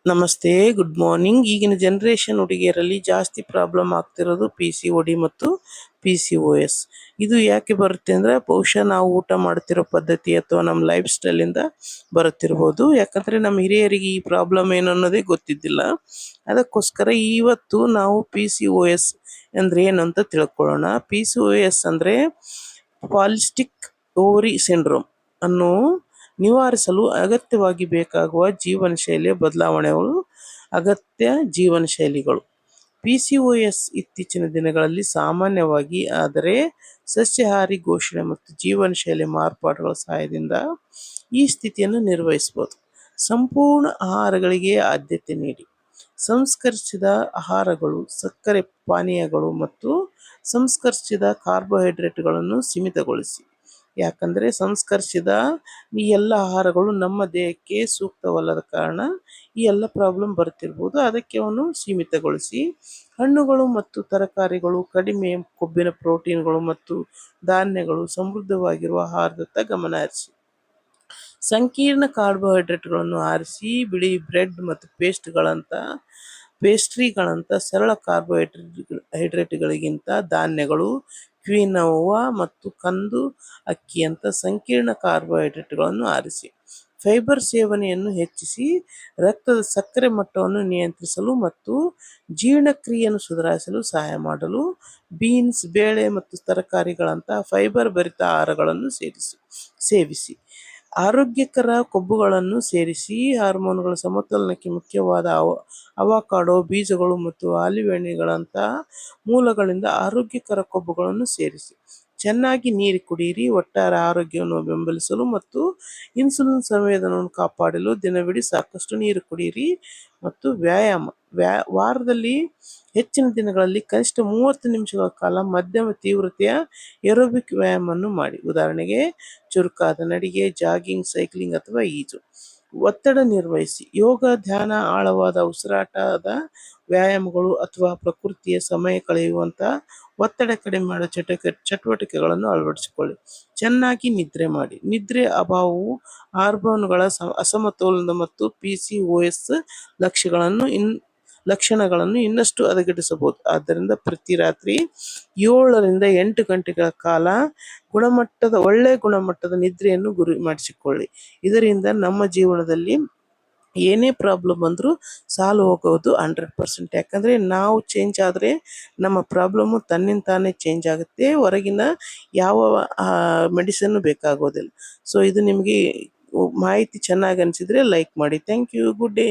ನಮಸ್ತೆ, good morning. ಈಗಿನ generation ಹುಡುಗಿಯರಲ್ಲಿ ಜಾಸ್ತಿ ಪ್ರಾಬ್ಲಮ್ ಆಗ್ತಿರೋದು PCOD ಮತ್ತು PCOS. ಇದು ಯಾಕೆ ಬರುತ್ತೆ ಅಂದರೆ ಬಹುಶಃ ನಾವು ಊಟ ಮಾಡ್ತಿರೋ ಪದ್ಧತಿ ಅಥವಾ ನಮ್ಮ ಲೈಫ್ ಸ್ಟೈಲಿಂದ ಬರುತ್ತಿರ್ಬೋದು. ಯಾಕಂದರೆ ನಮ್ಮ ಹಿರಿಯರಿಗೆ ಈ ಪ್ರಾಬ್ಲಮ್ ಏನು ಅನ್ನೋದೇ ಗೊತ್ತಿದ್ದಿಲ್ಲ. ಅದಕ್ಕೋಸ್ಕರ ಇವತ್ತು ನಾವು PCOS ಅಂದರೆ ಏನು ಅಂತ ತಿಳ್ಕೊಳ್ಳೋಣ. PCOS ಅಂದರೆ ಪಾಲಿಸ್ಟಿಕ್ ಓವರಿ ಸಿಂಡ್ರೋಮ್ ಅನ್ನು ನಿವಾರಿಸಲು ಅಗತ್ಯವಾಗಿ ಬೇಕಾಗುವ ಜೀವನ ಶೈಲಿಯ ಬದಲಾವಣೆಗಳು. ಅಗತ್ಯ ಜೀವನ ಶೈಲಿಗಳು. PCOS ಇತ್ತೀಚಿನ ದಿನಗಳಲ್ಲಿ ಸಾಮಾನ್ಯವಾಗಿ, ಆದರೆ ಸಸ್ಯಾಹಾರಿ ಘೋಷಣೆ ಮತ್ತು ಜೀವನ ಶೈಲಿ ಮಾರ್ಪಾಡುಗಳ ಸಹಾಯದಿಂದ ಈ ಸ್ಥಿತಿಯನ್ನು ನಿರ್ವಹಿಸಬಹುದು. ಸಂಪೂರ್ಣ ಆಹಾರಗಳಿಗೆ ಆದ್ಯತೆ ನೀಡಿ. ಸಂಸ್ಕರಿಸಿದ ಆಹಾರಗಳು, ಸಕ್ಕರೆ ಪಾನೀಯಗಳು ಮತ್ತು ಸಂಸ್ಕರಿಸಿದ ಕಾರ್ಬೋಹೈಡ್ರೇಟ್ಗಳನ್ನು ಸೀಮಿತಗೊಳಿಸಿ. ಯಾಕಂದರೆ ಸಂಸ್ಕರಿಸಿದ ಈ ಎಲ್ಲ ಆಹಾರಗಳು ನಮ್ಮ ದೇಹಕ್ಕೆ ಸೂಕ್ತವಲ್ಲದ ಕಾರಣ ಈ ಎಲ್ಲ ಪ್ರಾಬ್ಲಮ್ ಬರ್ತಿರ್ಬೋದು. ಅದಕ್ಕೆ ಅವನು ಸೀಮಿತಗೊಳಿಸಿ. ಹಣ್ಣುಗಳು ಮತ್ತು ತರಕಾರಿಗಳು, ಕಡಿಮೆ ಕೊಬ್ಬಿನ ಪ್ರೋಟೀನ್ಗಳು ಮತ್ತು ಧಾನ್ಯಗಳು ಸಮೃದ್ಧವಾಗಿರುವ ಆಹಾರದತ್ತ ಗಮನ ಹರಿಸಿ. ಸಂಕೀರ್ಣ ಕಾರ್ಬೋಹೈಡ್ರೇಟ್ಗಳನ್ನು ಆರಿಸಿ ಬಿಡಿ. ಬ್ರೆಡ್ ಮತ್ತು ಪೇಸ್ಟ್ರಿಗಳಂಥ ಸರಳ ಕಾರ್ಬೋಹೈಡ್ರೇಟ್ಗಳಿಗಿಂತ ಧಾನ್ಯಗಳು, ಕ್ವಿನೋವಾ ಮತ್ತು ಕಂದು ಅಕ್ಕಿಯಂಥ ಸಂಕೀರ್ಣ ಕಾರ್ಬೋಹೈಡ್ರೇಟ್ಗಳನ್ನು ಆರಿಸಿ. ಫೈಬರ್ ಸೇವನೆಯನ್ನು ಹೆಚ್ಚಿಸಿ. ರಕ್ತದ ಸಕ್ಕರೆ ಮಟ್ಟವನ್ನು ನಿಯಂತ್ರಿಸಲು ಮತ್ತು ಜೀರ್ಣಕ್ರಿಯೆಯನ್ನು ಸುಧಾರಿಸಲು ಸಹಾಯ ಮಾಡಲು ಬೀನ್ಸ್, ಬೇಳೆ ಮತ್ತು ತರಕಾರಿಗಳಂಥ ಫೈಬರ್ ಭರಿತ ಆಹಾರಗಳನ್ನು ಸೇವಿಸಿ. ಆರೋಗ್ಯಕರ ಕೊಬ್ಬುಗಳನ್ನು ಸೇರಿಸಿ. ಹಾರ್ಮೋನುಗಳ ಸಮತೋಲನಕ್ಕೆ ಮುಖ್ಯವಾದ ಅವಕಾಡೊ, ಬೀಜಗಳು ಮತ್ತು ಆಲಿವ್ ಎಣ್ಣೆಗಳಂಥ ಮೂಲಗಳಿಂದ ಆರೋಗ್ಯಕರ ಕೊಬ್ಬುಗಳನ್ನು ಸೇರಿಸಿ. ಚೆನ್ನಾಗಿ ನೀರು ಕುಡಿಯಿರಿ. ಒಟ್ಟಾರೆ ಆರೋಗ್ಯವನ್ನು ಬೆಂಬಲಿಸಲು ಮತ್ತು ಇನ್ಸುಲಿನ್ ಸಂವೇದನೆಯನ್ನು ಕಾಪಾಡಲು ದಿನವಿಡೀ ಸಾಕಷ್ಟು ನೀರು ಕುಡಿಯಿರಿ. ಮತ್ತು ವ್ಯಾಯಾಮ. ವಾರದಲ್ಲಿ ಹೆಚ್ಚಿನ ದಿನಗಳಲ್ಲಿ ಕನಿಷ್ಠ 30 ನಿಮಿಷಗಳ ಕಾಲ ಮಧ್ಯಮ ತೀವ್ರತೆಯ ಏರೋಬಿಕ್ ವ್ಯಾಯಾಮವನ್ನು ಮಾಡಿ. ಉದಾಹರಣೆಗೆ ಚುರುಕಾದ ನಡಿಗೆ, ಜಾಗಿಂಗ್, ಸೈಕ್ಲಿಂಗ್ ಅಥವಾ ಈಜು. ಒತ್ತಡ ನಿರ್ವಹಿಸಿ. ಯೋಗ, ಧ್ಯಾನ, ಆಳವಾದ ಉಸಿರಾಟದ ವ್ಯಾಯಾಮಗಳು ಅಥವಾ ಪ್ರಕೃತಿಯ ಸಮಯ ಕಳೆಯುವಂಥ ಒತ್ತಡ ಕಡಿಮೆ ಮಾಡುವ ಚಟುವಟಿಕೆಗಳನ್ನು ಅಳವಡಿಸಿಕೊಳ್ಳಿ. ಚೆನ್ನಾಗಿ ನಿದ್ರೆ ಮಾಡಿ. ನಿದ್ರೆ ಅಭಾವವು ಹಾರ್ಮೋನುಗಳ ಅಸಮತೋಲನ ಮತ್ತು PCOS ಲಕ್ಷಣಗಳನ್ನು ಇನ್ನಷ್ಟು ಹದಗೆಡಿಸಬಹುದು. ಆದ್ದರಿಂದ ಪ್ರತಿ ರಾತ್ರಿ 7 ರಿಂದ 8 ಗಂಟೆಗಳ ಕಾಲ ಒಳ್ಳೆಯ ಗುಣಮಟ್ಟದ ನಿದ್ರೆಯನ್ನು ಗುರಿ ಮಾಡಿಸಿಕೊಳ್ಳಿ. ಇದರಿಂದ ನಮ್ಮ ಜೀವನದಲ್ಲಿ ಏನೇ ಪ್ರಾಬ್ಲಮ್ ಬಂದರೂ ಸಾಲ್ವ್ ಹೋಗೋದು 100%. ಯಾಕಂದರೆ ನಾವು ಚೇಂಜ್ ಆದರೆ ನಮ್ಮ ಪ್ರಾಬ್ಲಮ್ಮು ತನ್ನಿಂತಾನೇ ಚೇಂಜ್ ಆಗುತ್ತೆ. ಹೊರಗಿನ ಯಾವ ಮೆಡಿಸಿನ್ನು ಬೇಕಾಗೋದಿಲ್ಲ. ಸೊ ಇದು ನಿಮಗೆ ಮಾಹಿತಿ ಚೆನ್ನಾಗಿ ಅನಿಸಿದರೆ ಲೈಕ್ ಮಾಡಿ. Thank you. Good day.